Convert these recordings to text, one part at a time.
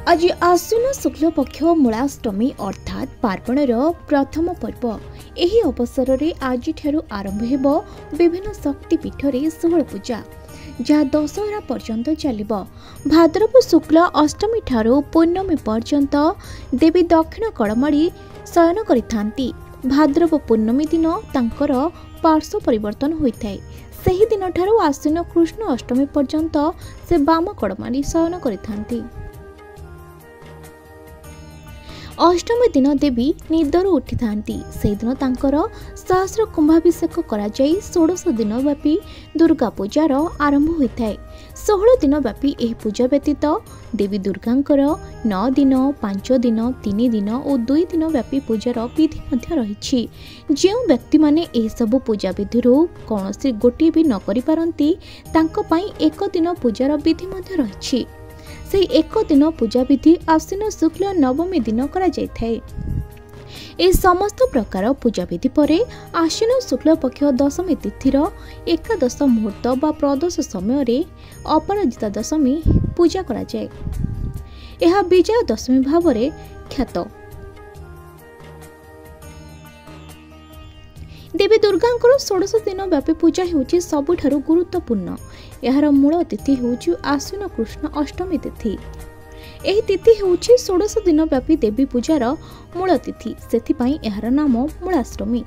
आज आश्विन शुक्ल पक्ष मूलाष्टमी अर्थात पार्वणर प्रथम पर्व। एही अवसर में आज आरंभ हो विभिन्न शक्तिपीठ में षोहल पूजा जहाँ दशहरा पर्यंत चलिबो। भाद्रव शुक्ल अष्टमी ठारू पूर्णमी पर्यंत देवी दक्षिण कड़माड़ी शयन करिथांती। भाद्रव पूर्णमी दिन तांकर पार्श्व परिवर्तन होइथाय। सही दिन ठारू आश्विन कृष्ण अष्टमी पर्यंत से बाम कड़माड़ी शयन करिथांती। अष्टमी दिन देवी निदर उठी थांती। से दिन तांकर सहस्र कुंभाभिषेक करा जाई 16 दिन व्यापी दुर्गा पूजार आरंभ होता है। 16 दिन व्यापी एही पूजा व्यतीत देवी दुर्गांकर 9 दिन 5 दिन 3 दिन और 2 दिन व्यापी पूजार विधि मध्य रही। जो व्यक्ति माने एही सब पूजा विधि कौनसी गोटे भी न करि पारंती तांको पई एक दिन पूजार विधि मध्य रही। से एक दिन पूजा विधि आश्विन शुक्ल नवमी दिन करा जायथाय। ए समस्त प्रकार पूजा विधि परे आश्विन शुक्ल पक्ष दशमी तिथिर एकादश मुहूर्त बा प्रदोष समय रे अपराजिता दशमी पूजा करा जाय। यह विजय दशमी भाव में ख्यात। देवी दुर्गांकर 16 दिन व्यापी पूजा होउची सबुठारु गुरुत्वपूर्ण। यार मूल तिथि होउची आश्विन कृष्ण अष्टमी तिथि। एही तिथि होउची 16 दिन व्यापी देवी पूजार मूल तिथि, सेथिपाई यार नाम मूलाष्टमी।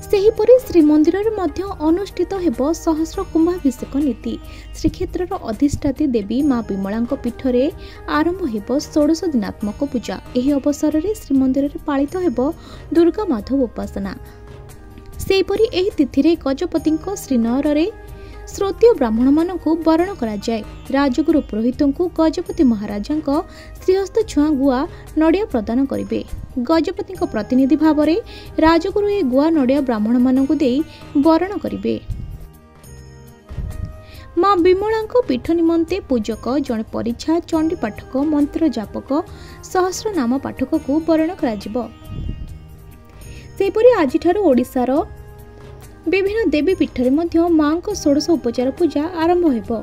सेहीपरि श्रीमंदिर मध्य अनुष्ठित हेबो सहस्र कुंभाभिषेक नीति। श्रीक्षेत्र अधिष्ठात्री देवी माँ विमलांक पीठरे आरंभ हेबो 16 दिनात्मक पूजा। एही अवसर रे श्रीमंदिर पालित हेबो दुर्गा माधव उपासना। सेहीपरि एही तिथि रे गजपति श्रीनगर रे श्रोत्रिय ब्राह्मण मानकु वरण करा जाय। राजगुरु पुरोहित को गजपति महाराज श्रीहस्त छुआ गुआ नड़िया प्रदान करिवे। गजपति प्रतिनिधि भाव में राजगुरु ए गुआ नड़िया ब्राह्मण मानकु देई वरण करिवे। माँ विमला पीठ निमंते पूजक जड़े परीक्षा चंडी पाठक मंत्र जापक सहस्र नाम पाठक को वरण करा। आज ओडिशार विभिन्न देवी पीठरे मां को 16 उपचार पूजा आरंभ हेबो।